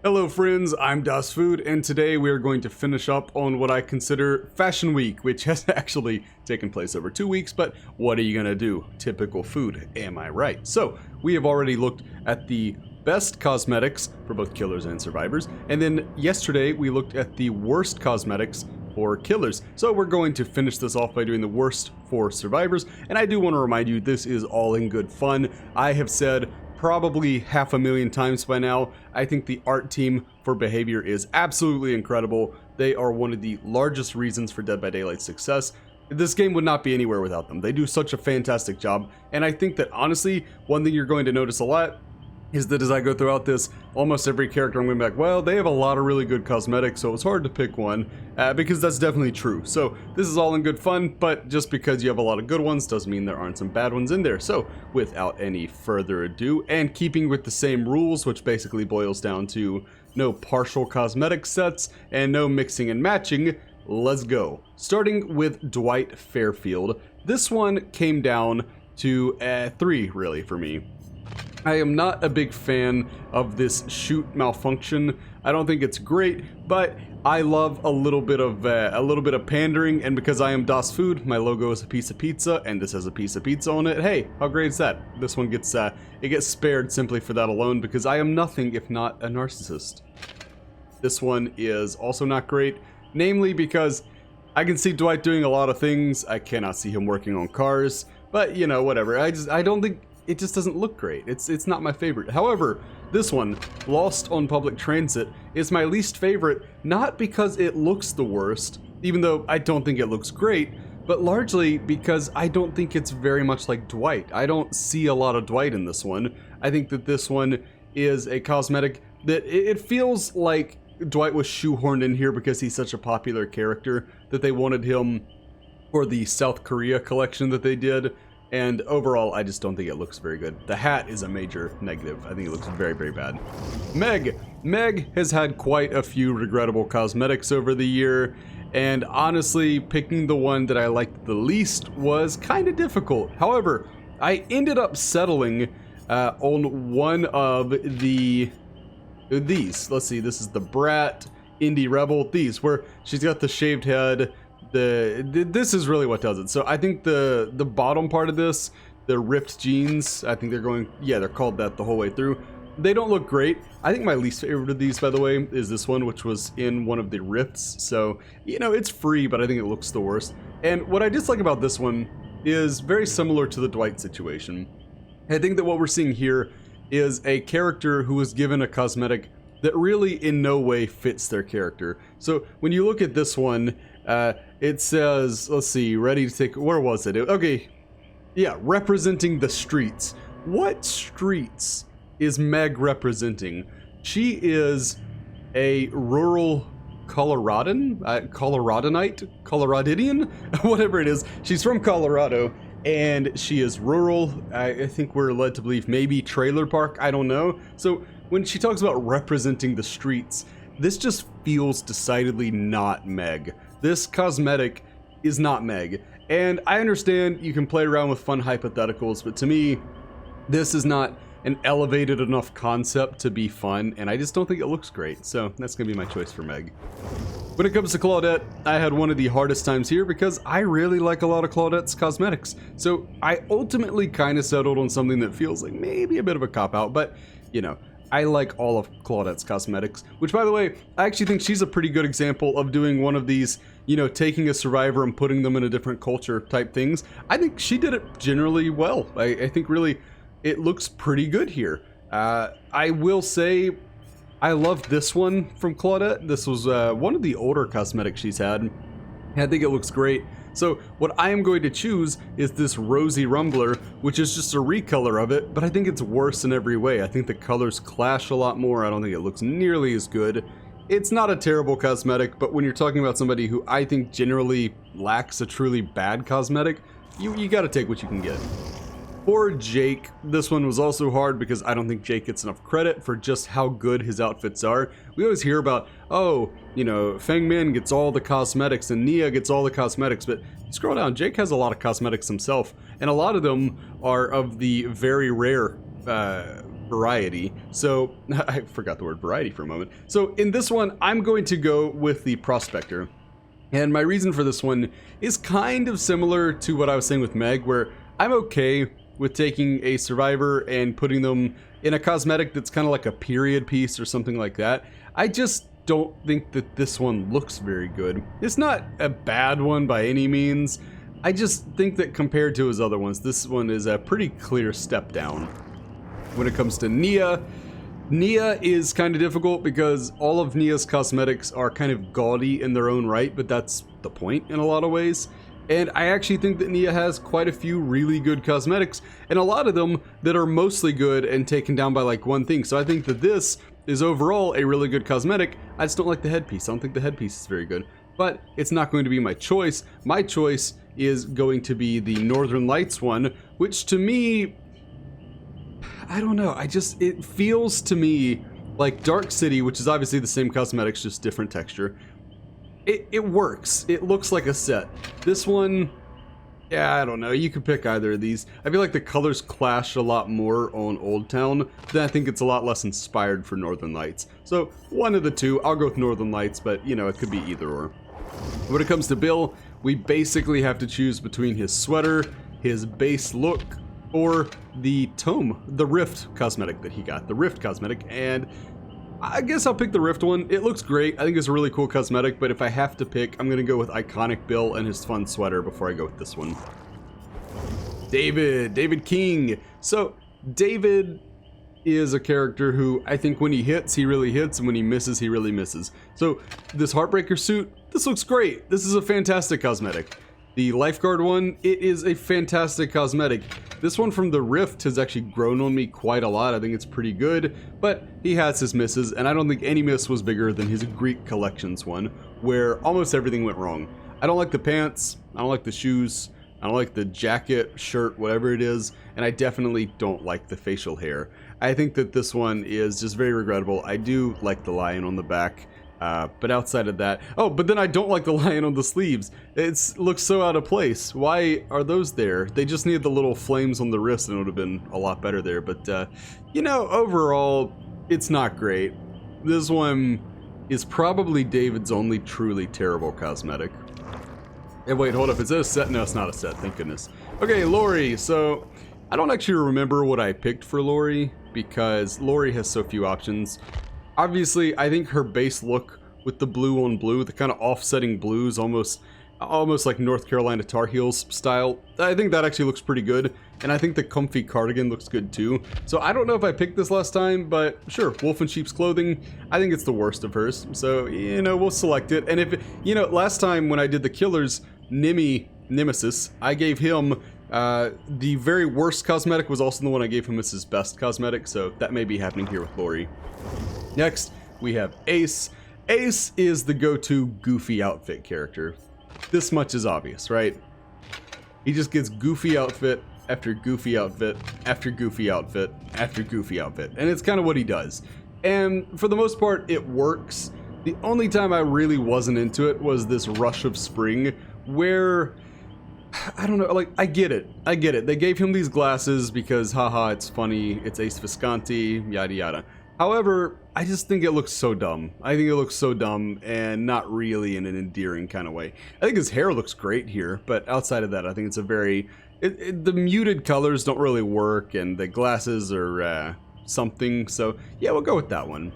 Hello friends, I'm Das Food, and today we are going to finish up on what I consider Fashion Week, which has actually taken place over 2 weeks, but what are you gonna do? Typical food, am I right? So, we have already looked at the best cosmetics for both killers and survivors, and then yesterday we looked at the worst cosmetics for killers. So we're going to finish this off by doing the worst for survivors, and I do want to remind you this is all in good fun. I have said probably 500,000 times by now, I think the art team for Behavior is absolutely incredible. They are one of the largest reasons for Dead by Daylight's success. This game would not be anywhere without them. They do such a fantastic job, and I think that honestly, one thing you're going to notice a lot is that as I go throughout this, almost every character I'm going back, well, they have a lot of really good cosmetics, so it's hard to pick one, because that's definitely true. So this is all in good fun, but just because you have a lot of good ones doesn't mean there aren't some bad ones in there. So without any further ado, and keeping with the same rules, which basically boils down to no partial cosmetic sets and no mixing and matching, let's go. Starting with Dwight Fairfield. This one came down to 3 really for me. I am not a big fan of this shoot malfunction. I don't think it's great, but I love a little bit of pandering, and because I am Das Food, my logo is a piece of pizza, and this has a piece of pizza on it. Hey, how great is that? This one gets it gets spared simply for that alone, because I am nothing if not a narcissist. This one is also not great, namely because I can see Dwight doing a lot of things. I cannot see him working on cars, but you know, whatever. I don't think it just doesn't look great. It's not my favorite. However, this one, Lost on Public Transit, is my least favorite, not because it looks the worst, even though I don't think it looks great, but largely because I don't think it's very much like Dwight. I don't see a lot of Dwight in this one. I think that this one is a cosmetic that it feels like Dwight was shoehorned in here because he's such a popular character that they wanted him for the South Korea collection that they did. And overall, I just don't think it looks very good. The hat is a major negative. I think it looks very, very bad. Meg. Meg has had quite a few regrettable cosmetics over the year, and honestly, picking the one that I liked the least was kind of difficult. However, I ended up settling on one of these. Let's see, this is the Brat, Indie Rebel, these, where she's got the shaved head. This is really what does it. So I think the bottom part of this, the ripped jeans, I think they're called that the whole way through. They don't look great. I think my least favorite of these, by the way, is this one, which was in one of the rifts. So, you know, it's free, but I think it looks the worst. And what I dislike about this one is very similar to the Dwight situation. I think that what we're seeing here is a character who was given a cosmetic that really in no way fits their character. So when you look at this one, it says, let's see, ready to take, where was it? Okay, yeah, representing the streets. What streets is Meg representing? She is a rural Coloradonian, whatever it is. She's from Colorado, and she is rural. I think we're led to believe maybe trailer park, I don't know. So when she talks about representing the streets, this just feels decidedly not Meg. This cosmetic is not Meg. And I understand you can play around with fun hypotheticals, but to me, this is not an elevated enough concept to be fun, and I just don't think it looks great. So that's gonna be my choice for Meg. When it comes to Claudette, I had one of the hardest times here because I really like a lot of Claudette's cosmetics. So I ultimately kind of settled on something that feels like maybe a bit of a cop-out, but you know, I like all of Claudette's cosmetics, which by the way, I actually think she's a pretty good example of doing one of these, you know, taking a survivor and putting them in a different culture type things. I think she did it generally well. I think really it looks pretty good here. I will say I love this one from Claudette. This was one of the older cosmetics she's had. I think it looks great. So what I am going to choose is this Rosy Rumbler, which is just a recolor of it, but I think it's worse in every way. I think the colors clash a lot more. I don't think it looks nearly as good. It's not a terrible cosmetic, but when you're talking about somebody who I think generally lacks a truly bad cosmetic, you gotta take what you can get. For Jake, this one was also hard because I don't think Jake gets enough credit for just how good his outfits are. We always hear about, oh, you know, Feng gets all the cosmetics and Nia gets all the cosmetics, but scroll down, Jake has a lot of cosmetics himself, and a lot of them are of the very rare variety. So I forgot the word variety for a moment. So in this one, I'm going to go with the Prospector. And my reason for this one is kind of similar to what I was saying with Meg, where I'm okay with taking a survivor and putting them in a cosmetic that's kind of like a period piece or something like that. I just don't think that this one looks very good. It's not a bad one by any means. I just think that compared to his other ones, this one is a pretty clear step down. When it comes to Nia, Nia is kind of difficult because all of Nia's cosmetics are kind of gaudy in their own right, but that's the point in a lot of ways. And I actually think that Nia has quite a few really good cosmetics, and a lot of them that are mostly good and taken down by like one thing. So I think that this is overall a really good cosmetic. I just don't like the headpiece. I don't think the headpiece is very good, but it's not going to be my choice. My choice is going to be the Northern Lights one, which to me, I don't know, it feels to me like Dark City, which is obviously the same cosmetics, just different texture. It works. It looks like a set. This one, yeah, I don't know. You could pick either of these. I feel like the colors clash a lot more on Old Town. Then I think it's a lot less inspired for Northern Lights. So one of the two, I'll go with Northern Lights, but you know, it could be either or. When it comes to Bill, we basically have to choose between his sweater, his base look, or the Tome, the Rift cosmetic that he got, the Rift cosmetic, and I guess I'll pick the Rift one. It looks great. I think it's a really cool cosmetic, but if I have to pick, I'm going to go with Iconic Bill and his fun sweater before I go with this one. David King. So, David is a character who I think when he hits, he really hits, and when he misses, he really misses. So, this Heartbreaker suit, this looks great. This is a fantastic cosmetic. The Lifeguard one, it is a fantastic cosmetic. This one from the Rift has actually grown on me quite a lot. I think it's pretty good, but he has his misses, and I don't think any miss was bigger than his Greek Collections one, where almost everything went wrong. I don't like the pants, I don't like the shoes, I don't like the jacket, shirt, whatever it is, and I definitely don't like the facial hair. I think that this one is just very regrettable. I do like the lion on the back. But outside of that, oh, but then I don't like the lion on the sleeves. It looks so out of place. Why are those there? They just need the little flames on the wrist and it would have been a lot better there. But, you know, overall, it's not great. This one is probably David's only truly terrible cosmetic. Hey, wait, hold up. Is that a set? No, it's not a set. Thank goodness. Okay, Laurie. So, I don't actually remember what I picked for Laurie because Laurie has so few options. Obviously, I think her base look with the blue on blue, the kind of offsetting blues, almost like North Carolina Tar Heels style, I think that actually looks pretty good. And I think the comfy cardigan looks good too. So I don't know if I picked this last time, but sure, Wolf in Sheep's Clothing, I think it's the worst of hers. So, you know, we'll select it. And if, you know, last time when I did the Killers, Nemesis, I gave him the very worst cosmetic was also the one I gave him as his best cosmetic. So that may be happening here with Laurie. Next, we have Ace. Ace is the go-to goofy outfit character. This much is obvious, right? He just gets goofy outfit after goofy outfit after goofy outfit after goofy outfit. And it's kind of what he does. And for the most part, it works. The only time I really wasn't into it was this Rush of Spring, where, I don't know, like, I get it. They gave him these glasses because, haha, it's funny, it's Ace Visconti, yada yada. However, I just think it looks so dumb. I think it looks so dumb and not really in an endearing kind of way. I think his hair looks great here, but outside of that, I think it's a very... the muted colors don't really work, and the glasses are something, so yeah, we'll go with that one.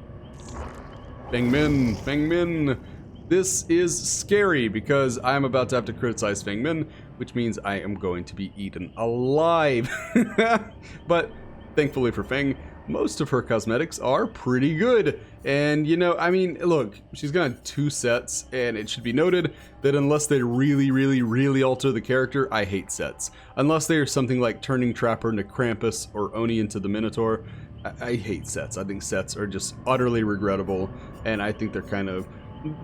Feng Min. This is scary because I'm about to have to criticize Feng Min, which means I am going to be eaten alive. But thankfully for Feng, most of her cosmetics are pretty good. And, you know, I mean, look, she's got 2 sets, and it should be noted that unless they really alter the character, I hate sets. Unless they are something like turning Trapper into Krampus or Oni into the Minotaur, I hate sets. I think sets are just utterly regrettable, and I think they're kind of,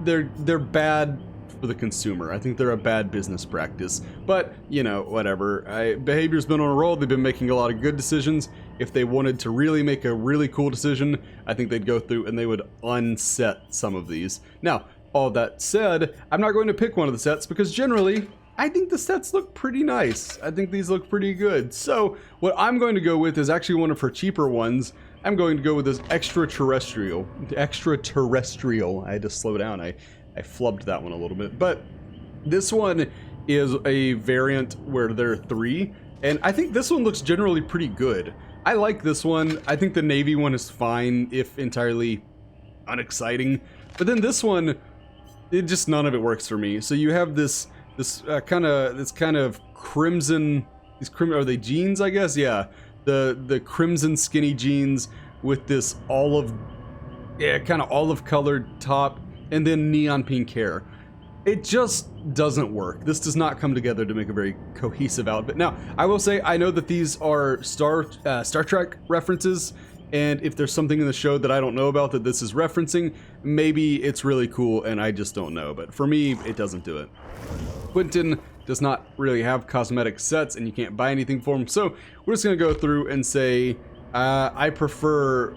they're bad for the consumer. I think they're a bad business practice. But, you know, whatever. Behavior's been on a roll. They've been making a lot of good decisions. If they wanted to really make a really cool decision, I think they'd go through and they would unset some of these. Now, all that said, I'm not going to pick one of the sets because generally, I think the sets look pretty nice. I think these look pretty good. So, what I'm going to go with is actually one of her cheaper ones. I'm going to go with this extraterrestrial. I had to slow down. I flubbed that one a little bit. But this one is a variant where there are 3. And I think this one looks generally pretty good. I like this one. I think the navy one is fine, if entirely unexciting. But then this one, none of it works for me. So you have this kind of crimson. Are they jeans? I guess. Yeah, the crimson skinny jeans with this kind of olive colored top, and then neon pink hair. It just doesn't work. This does not come together to make a very cohesive outfit. Now, I will say, I know that these are Star Trek references, and if there's something in the show that I don't know about that this is referencing, maybe it's really cool and I just don't know. But for me, it doesn't do it. Quentin does not really have cosmetic sets, and you can't buy anything for him. So we're just gonna go through and say, I prefer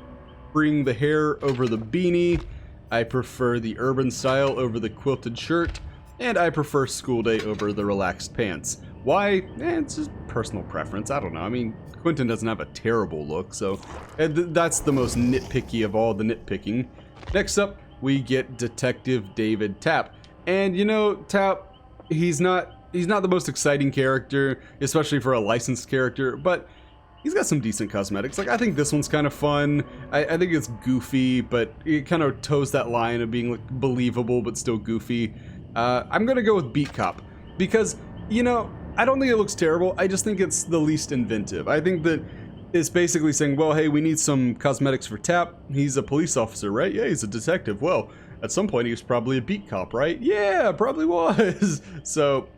bring the hair over the beanie. I prefer the urban style over the quilted shirt, and I prefer school day over the relaxed pants. Why? It's just personal preference. I don't know. I mean, Quentin doesn't have a terrible look, so that's the most nitpicky of all the nitpicking. Next up, we get Detective David Tapp. And you know, Tapp, he's not the most exciting character, especially for a licensed character, but he's got some decent cosmetics. Like, I think this one's kind of fun. I think it's goofy, but it kind of toes that line of being like believable but still goofy. I'm gonna go with Beat Cop because, you know, I don't think it looks terrible. I just think it's the least inventive. I think that it's basically saying, well, hey, we need some cosmetics for Tapp. He's a police officer, right? Yeah, he's a detective. Well, at some point he was probably a beat cop, right? Yeah, probably was. So,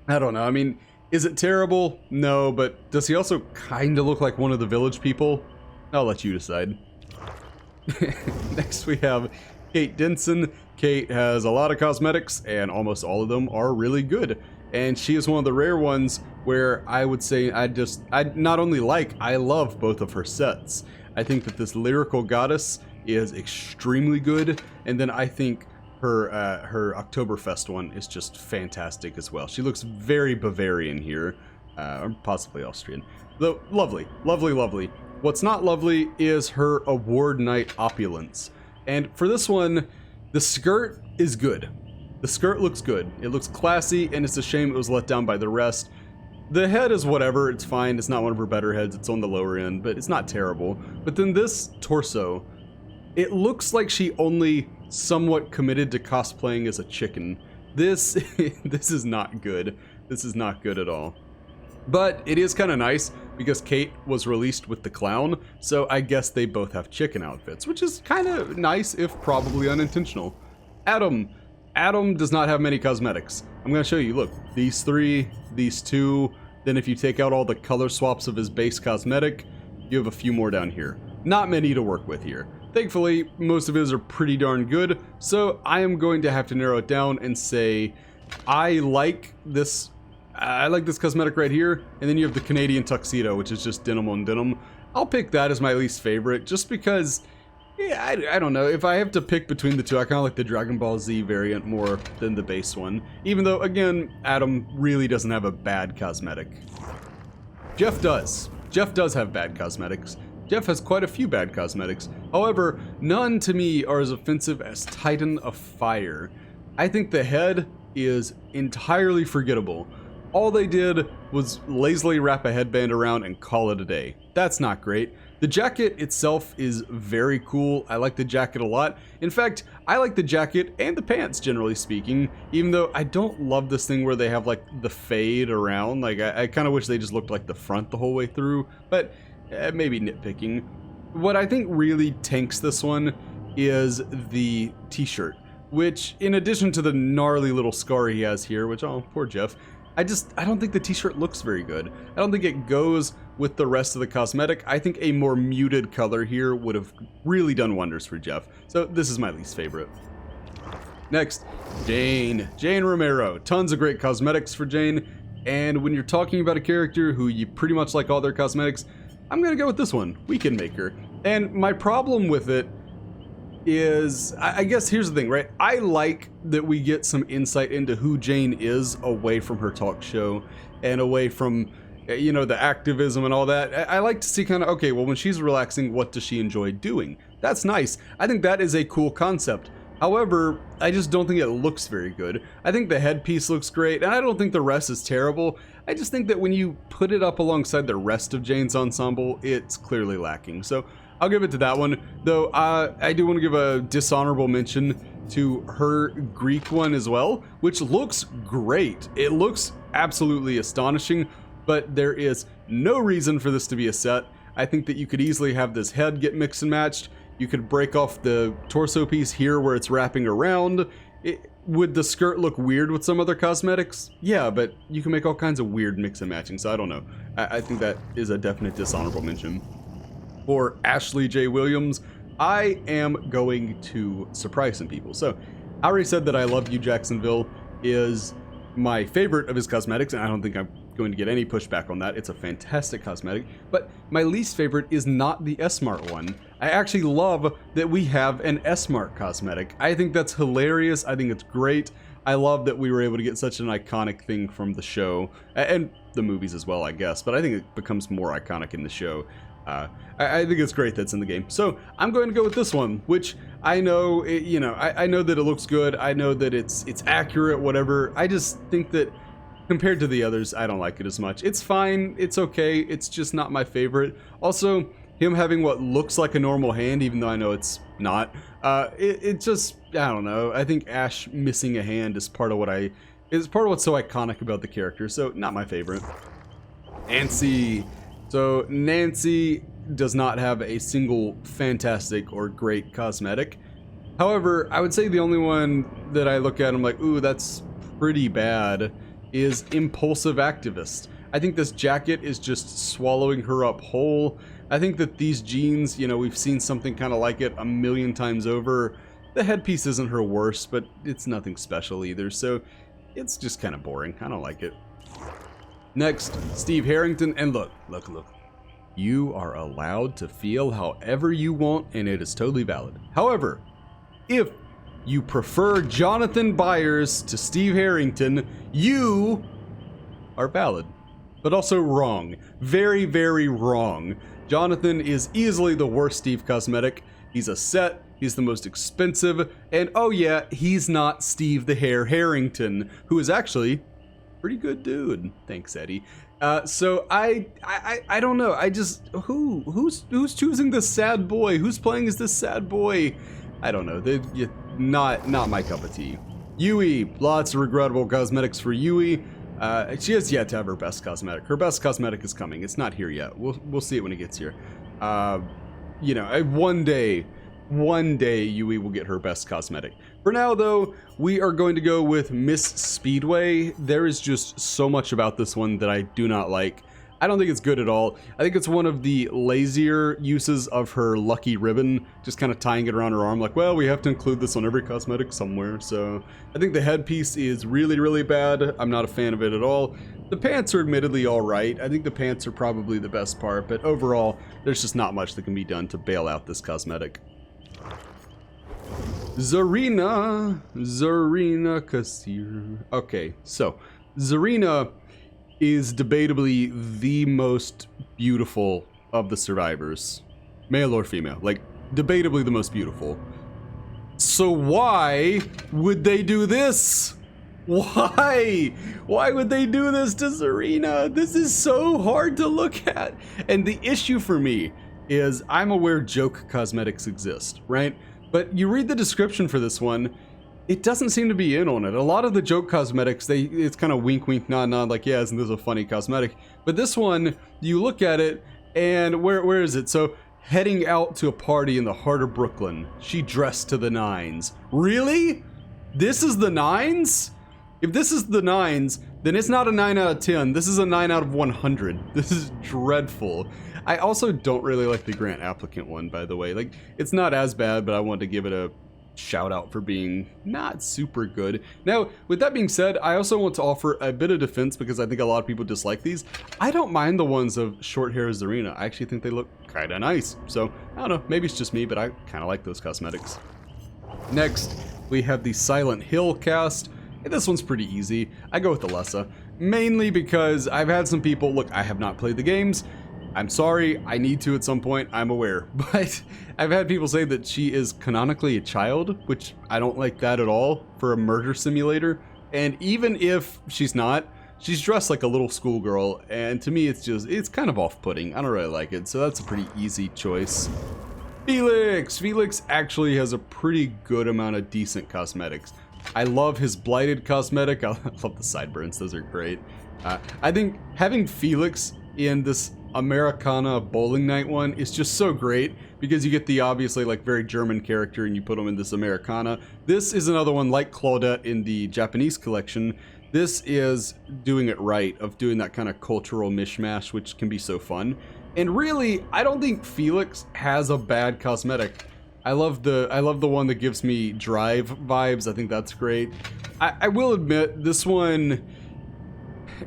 I don't know. I mean, is it terrible? No, but does he also kind of look like one of the village people? I'll let you decide. Next we have Kate Denson. Kate has a lot of cosmetics, and almost all of them are really good. And she is one of the rare ones where I would say I not only like, I love both of her sets. I think that this lyrical goddess is extremely good, and then I think her Oktoberfest one is just fantastic as well. She looks very Bavarian here, or possibly Austrian. Though lovely, lovely, lovely. What's not lovely is her award night opulence. And for this one, the skirt is good. The skirt looks good. It looks classy, and it's a shame it was let down by the rest. The head is whatever, it's fine. It's not one of her better heads, it's on the lower end, but it's not terrible. But then this torso, it looks like she only somewhat committed to cosplaying as a chicken. This is not good. This is not good at all. But it is kind of nice because Kate was released with the clown, so I guess they both have chicken outfits, which is kind of nice if probably unintentional. Adam does not have many cosmetics. I'm going to show you, look, these 3, these 2, then if you take out all the color swaps of his base cosmetic, you have a few more down here. Not many to work with here. Thankfully, most of his are pretty darn good, so I am going to have to narrow it down and say I like this cosmetic right here, and then you have the Canadian tuxedo, which is just denim on denim. I'll pick that as my least favorite, just because, yeah, I don't know. If I have to pick between the two, I kind of like the Dragon Ball Z variant more than the base one, even though, again, Adam really doesn't have a bad cosmetic. Jeff does. Jeff does have bad cosmetics. Jeff has quite a few bad cosmetics. However, none to me are as offensive as Titan of Fire. I think the head is entirely forgettable. All they did was lazily wrap a headband around and call it a day. That's not great. The jacket itself is very cool. I like the jacket a lot. In fact, I like the jacket and the pants, generally speaking, even though I don't love this thing where they have like the fade around. Like I kind of wish they just looked like the front the whole way through, but maybe nitpicking. What I think really tanks this one is the t-shirt, which in addition to the gnarly little scar he has here, which, oh, poor Jeff, I don't think the t-shirt looks very good. I don't think it goes with the rest of the cosmetic. I think a more muted color here would have really done wonders for Jeff. So this is my least favorite. Next, Jane Romero. Tons of great cosmetics for Jane. And when you're talking about a character who you pretty much like all their cosmetics, I'm gonna go with this one, Weekend Maker. And my problem with it is, I guess here's the thing, right? I like that we get some insight into who Jane is away from her talk show and away from you know, the activism and all that. I like to see kind of, okay, well, when she's relaxing, what does she enjoy doing? That's nice. I think that is a cool concept. However, I just don't think it looks very good. I think the headpiece looks great, and I don't think the rest is terrible. I just think that when you put it up alongside the rest of Jane's ensemble, it's clearly lacking. So I'll give it to that one, though I do want to give a dishonorable mention to her Greek one as well, which looks great. It looks absolutely astonishing, but there is no reason for this to be a set. I think that you could easily have this head get mixed and matched. You could break off the torso piece here where it's wrapping around. Would the skirt look weird with some other cosmetics? Yeah, but you can make all kinds of weird mix and matching, so I don't know. I think that is a definite dishonorable mention. For Ashley J. Williams, I am going to surprise some people. So, I already said that I Love You, Jacksonville is my favorite of his cosmetics, and I don't think I'm going to get any pushback on that. It's a fantastic cosmetic, but my least favorite is not the S-Mart one. I actually love that we have an S-Mart cosmetic. I think that's hilarious. I think it's great. I love that we were able to get such an iconic thing from the show, and the movies as well, I guess, but I think it becomes more iconic in the show. I think it's great that's in the game. So I'm going to go with this one, which I know, you know, I know that it looks good. I know that it's accurate, whatever. I just think that compared to the others, I don't like it as much. It's fine. It's okay. It's just not my favorite. Also, him having what looks like a normal hand, even though I know it's not, it just, I don't know. I think Ash missing a hand is part of what's so iconic about the character. So not my favorite. Nancy. So Nancy does not have a single fantastic or great cosmetic. However, I would say the only one that I look at, I'm like, ooh, that's pretty bad, is Impulsive Activist. I think this jacket is just swallowing her up whole. I think that these jeans, you know, we've seen something kind of like it a million times over. The headpiece isn't her worst, but it's nothing special either, so it's just kind of boring. I don't like it. Next, Steve Harrington, and look. You are allowed to feel however you want, and it is totally valid. However, if you prefer Jonathan Byers to Steve Harrington, you are valid, but also wrong. Very, very wrong. Jonathan is easily the worst Steve cosmetic. He's a set, he's the most expensive, and oh yeah, he's not Steve the Hair Harrington, who is actually pretty good dude. Thanks, Eddie. So I don't know. I just who's choosing this sad boy? Who's playing as this sad boy? I don't know. Not my cup of tea. Yui, lots of regrettable cosmetics for Yui. She has yet to have her best cosmetic. Her best cosmetic is coming. It's not here yet. We'll see it when it gets here. You know, one day Yui will get her best cosmetic. For now, though, we are going to go with Miss Speedway. There is just so much about this one that I do not like. I don't think it's good at all. I think it's one of the lazier uses of her lucky ribbon, just kind of tying it around her arm like, well, we have to include this on every cosmetic somewhere. So I think the headpiece is really, really bad. I'm not a fan of it at all. The pants are admittedly all right. I think the pants are probably the best part, but overall, there's just not much that can be done to bail out this cosmetic. Zarina Kassir. Okay, so Zarina is debatably the most beautiful of the survivors, male or female, like debatably the most beautiful. So why would they do this? Why would they do this to Zarina? This is so hard to look at. And the issue for me is I'm aware joke cosmetics exist, right? But you read the description for this one, it doesn't seem to be in on it. A lot of the joke cosmetics, it's kind of wink, wink, nod, nod, like, yeah, isn't this a funny cosmetic? But this one, you look at it, and where is it? So, heading out to a party in the heart of Brooklyn. She dressed to the nines. Really? This is the nines? If this is the nines, then it's not a 9 out of 10. This is a 9 out of 100. This is dreadful. I also don't really like the grant applicant one, by the way. Like, it's not as bad, but I wanted to give it a shout out for being not super good. Now, with that being said, I also want to offer a bit of defense because I think a lot of people dislike these. I don't mind the ones of short hair Zarina. I actually think they look kind of nice. So, I don't know, maybe it's just me, but I kind of like those cosmetics. Next, we have the Silent Hill cast. This one's pretty easy. I go with Alessa. mainly because I've had some people, look, I have not played the games. I'm sorry, I need to at some point, I'm aware. But I've had people say that she is canonically a child, which I don't like that at all for a murder simulator. And even if she's not, she's dressed like a little schoolgirl, and to me it's kind of off-putting. I don't really like it, so that's a pretty easy choice. Felix! Felix actually has a pretty good amount of decent cosmetics. I love his blighted cosmetic. I love the sideburns, those are great. I think having Felix in this Americana bowling night one is just so great because you get the obviously like very German character and you put him in this Americana. This is another one like Claudette in the Japanese collection. This is doing it right, of doing that kind of cultural mishmash, which can be so fun. And really, I don't think Felix has a bad cosmetic. I love the one that gives me Drive vibes. I think that's great. I will admit, this one,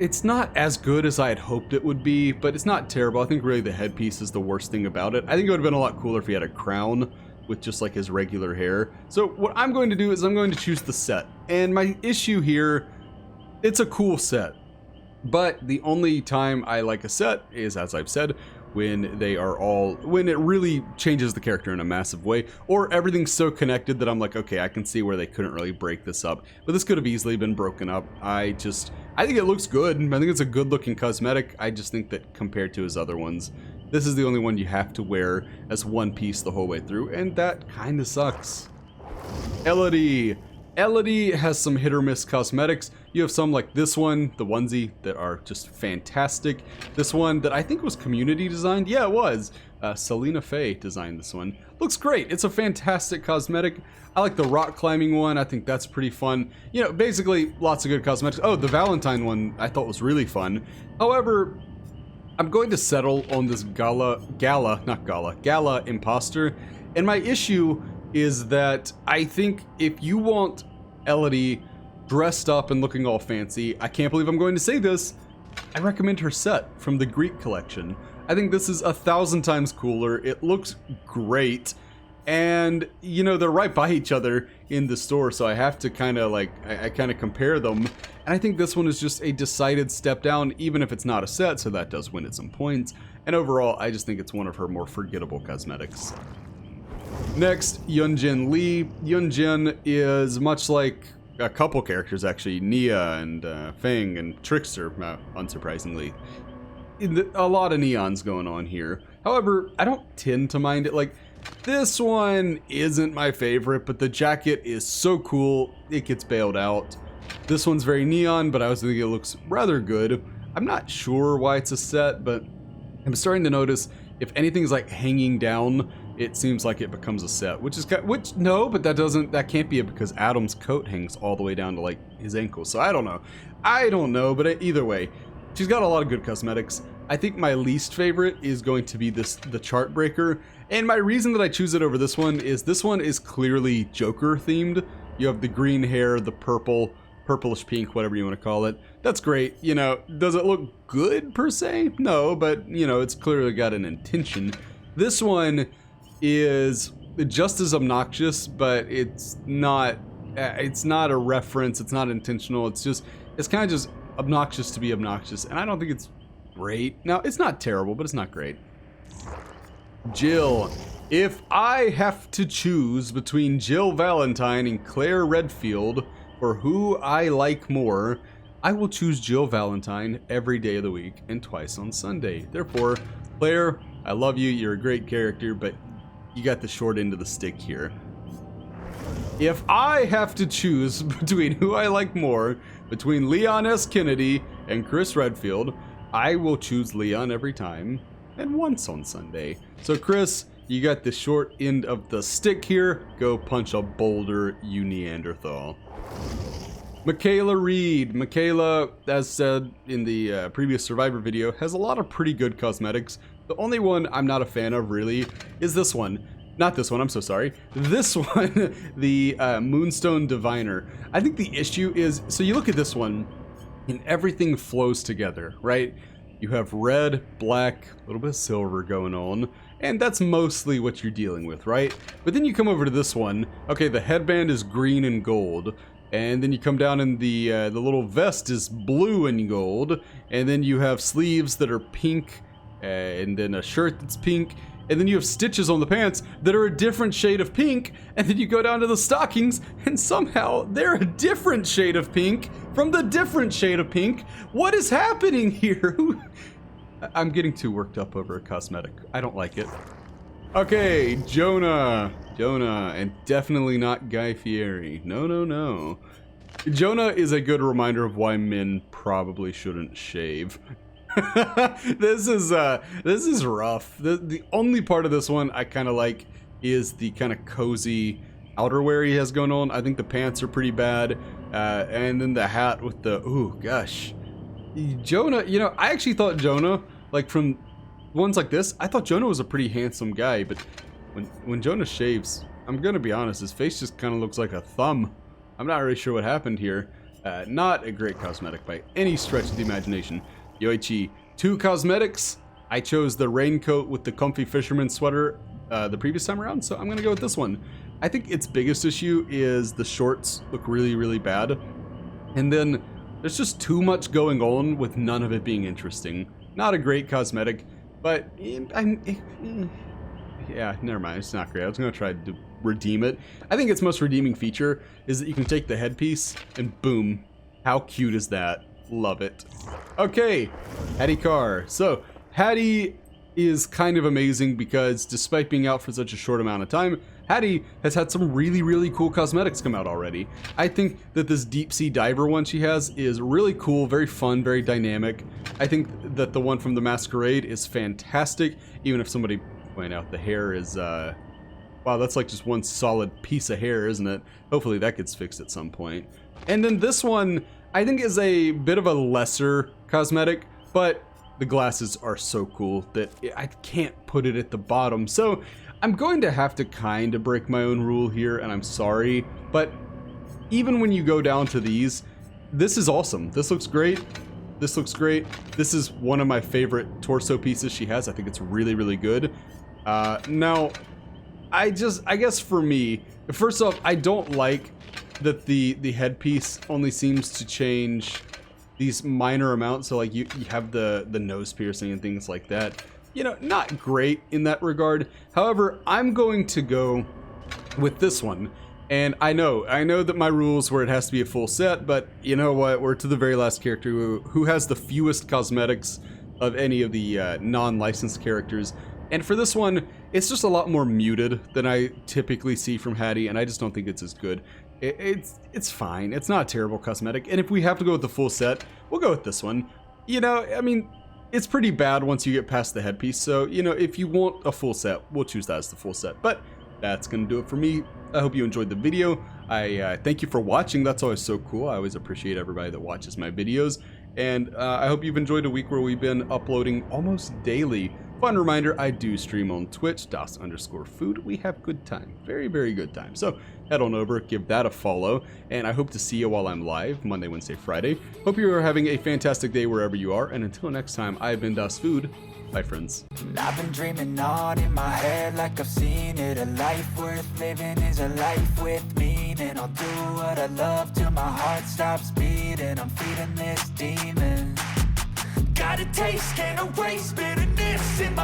it's not as good as I had hoped it would be, but it's not terrible. I think really the headpiece is the worst thing about it. I think it would have been a lot cooler if he had a crown with just like his regular hair. So what I'm going to do is I'm going to choose the set. And my issue here, it's a cool set, but the only time I like a set is, as I've said, when it really changes the character in a massive way, or everything's so connected that I'm like, okay, I can see where they couldn't really break this up, but this could have easily been broken up. I think it looks good. I think it's a good looking cosmetic. I just think that compared to his other ones, this is the only one you have to wear as one piece the whole way through, and that kind of sucks. Elodie. Elodie has some hit or miss cosmetics. You have some like this one, the onesie, that are just fantastic. This one that I think was community designed. Yeah, it was. Selena Faye designed this one. Looks great. It's a fantastic cosmetic. I like the rock climbing one. I think that's pretty fun. You know, basically lots of good cosmetics. Oh, the Valentine one I thought was really fun. However, I'm going to settle on this Gala imposter. And my issue is that I think if you want Elodie dressed up and looking all fancy, I can't believe I'm going to say this, I recommend her set from the Greek collection. I think this is 1,000 times cooler. It looks great. And, you know, they're right by each other in the store, so I have to kind of like, I kind of compare them. And I think this one is just a decided step down, even if it's not a set, so that does win it some points. And overall, I just think it's one of her more forgettable cosmetics. Next, Yun-Jin Lee. Yun-Jin is much like a couple characters actually, Nia and Feng and Trickster, unsurprisingly. A lot of neons going on here. However, I don't tend to mind it. Like, this one isn't my favorite, but the jacket is so cool, it gets bailed out. This one's very neon, but I was thinking it looks rather good. I'm not sure why it's a set, but I'm starting to notice if anything's like hanging down, it seems like it becomes a set, no, but that can't be it because Adam's coat hangs all the way down to like his ankles. So I don't know, but either way, she's got a lot of good cosmetics. I think my least favorite is going to be the chart breaker. And my reason that I choose it over this one is clearly Joker themed. You have the green hair, the purplish pink, whatever you want to call it. That's great. You know, does it look good per se? No, but you know, it's clearly got an intention. This one is just as obnoxious, but it's not a reference, it's not intentional, it's kind of just obnoxious to be obnoxious, and I don't think it's great. Now, it's not terrible, but it's not great. Jill. If I have to choose between Jill Valentine and Claire Redfield for who I like more, I will choose Jill Valentine every day of the week and twice on Sunday. Therefore, Claire, I love you, you're a great character, but you got the short end of the stick here. If I have to choose between who I like more, between Leon S. Kennedy and Chris Redfield, I will choose Leon every time, and once on Sunday. So Chris, you got the short end of the stick here. Go punch a boulder, you Neanderthal. Mikaela Reed. Mikaela, as said in the previous Survivor video, has a lot of pretty good cosmetics. The only one I'm not a fan of, really, is this one. Not this one, I'm so sorry. This one, the Moonstone Diviner. I think the issue is, so you look at this one, and everything flows together, right? You have red, black, a little bit of silver going on, and that's mostly what you're dealing with, right? But then you come over to this one, okay, the headband is green and gold, And then you come down and the little vest is blue and gold. And then you have sleeves that are pink, and then a shirt that's pink. And then you have stitches on the pants that are a different shade of pink. And then you go down to the stockings, and somehow they're a different shade of pink from the different shade of pink. What is happening here? I'm getting too worked up over a cosmetic. I don't like it. Okay, Jonah, and definitely not Guy Fieri. No. Jonah is a good reminder of why men probably shouldn't shave. This is rough. The only part of this one I kind of like is the kind of cozy outerwear he has going on. I think the pants are pretty bad, and then the hat with the ooh gosh, Jonah. You know, I actually thought Jonah, like from ones like this, I thought Jonah was a pretty handsome guy, but when Jonah shaves, I'm gonna be honest, his face just kind of looks like a thumb. I'm not really sure what happened here. Not a great cosmetic by any stretch of the imagination. Yoichi, 2 cosmetics. I chose the raincoat with the comfy fisherman sweater the previous time around, so I'm gonna go with this one. I think its biggest issue is the shorts look really bad, and then there's just too much going on with none of it being interesting. Not a great cosmetic, but yeah, never mind, it's not great. I was gonna try to redeem it. I think its most redeeming feature is that you can take the headpiece and boom, how cute is that? Love it. Okay, Haddie Carr. So Haddie is kind of amazing because despite being out for such a short amount of time, Haddie has had some really cool cosmetics come out already. I think that this deep sea diver one she has is really cool, very fun, very dynamic. I think that the one from the Masquerade is fantastic, even if somebody pointed out the hair is wow, that's like just one solid piece of hair, isn't it? Hopefully that gets fixed at some point. And then this one I think is a bit of a lesser cosmetic, but the glasses are so cool that I can't put it at the bottom. So I'm going to have to kind of break my own rule here, and I'm sorry, but even when you go down to these, this is awesome. This looks great. This looks great. This is one of my favorite torso pieces she has. I think it's really good. Now, I guess for me, first off, I don't like that the headpiece only seems to change these minor amounts. So like you have the nose piercing and things like that. You know, not great in that regard. However, I'm going to go with this one. And I know that my rules where it has to be a full set, but you know what? We're to the very last character who has the fewest cosmetics of any of the non-licensed characters. And for this one, it's just a lot more muted than I typically see from Haddie, and I just don't think it's as good. It's fine. It's not a terrible cosmetic. And if we have to go with the full set, we'll go with this one. You know, I mean, it's pretty bad once you get past the headpiece. So, you know, if you want a full set, we'll choose that as the full set. But that's going to do it for me. I hope you enjoyed the video. I thank you for watching. That's always so cool. I always appreciate everybody that watches my videos. And I hope you've enjoyed a week where we've been uploading almost daily. Fun reminder, I do stream on Twitch, das_food. We have good time. Very good time. So head on over, give that a follow. And I hope to see you while I'm live, Monday, Wednesday, Friday. Hope you are having a fantastic day wherever you are. And until next time, I've been das_food. Bye, friends. I've been dreaming on in my head like I've seen it. A life worth living is a life with meaning. I'll do what I love till my heart stops beating. I'm feeding this demon. Got a taste, can't erase bitterness in my